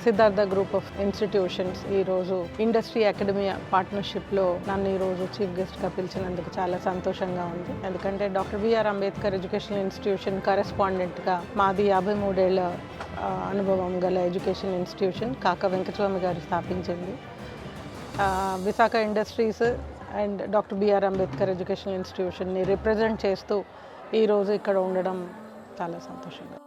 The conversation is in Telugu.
సిద్ధార్థ గ్రూప్ ఆఫ్ ఇన్స్టిట్యూషన్స్ ఈరోజు ఇండస్ట్రీ అకాడమీ పార్ట్నర్షిప్లో నన్ను ఈరోజు చీఫ్ గెస్ట్గా పిలిచినందుకు చాలా సంతోషంగా ఉంది. ఎందుకంటే doctor BR Ambedkar educational institution కరెస్పాండెంట్గా మాది 53 ఏళ్ల అనుభవం గల ఎడ్యుకేషన్ ఇన్స్టిట్యూషన్ కాకా వెంకటస్వామి గారు స్థాపించింది. Visakha industries and doctor BR Ambedkar educational ఇన్స్టిట్యూషన్ని రిప్రజెంట్ చేస్తూ ఈరోజు ఇక్కడ ఉండడం చాలా సంతోషంగా.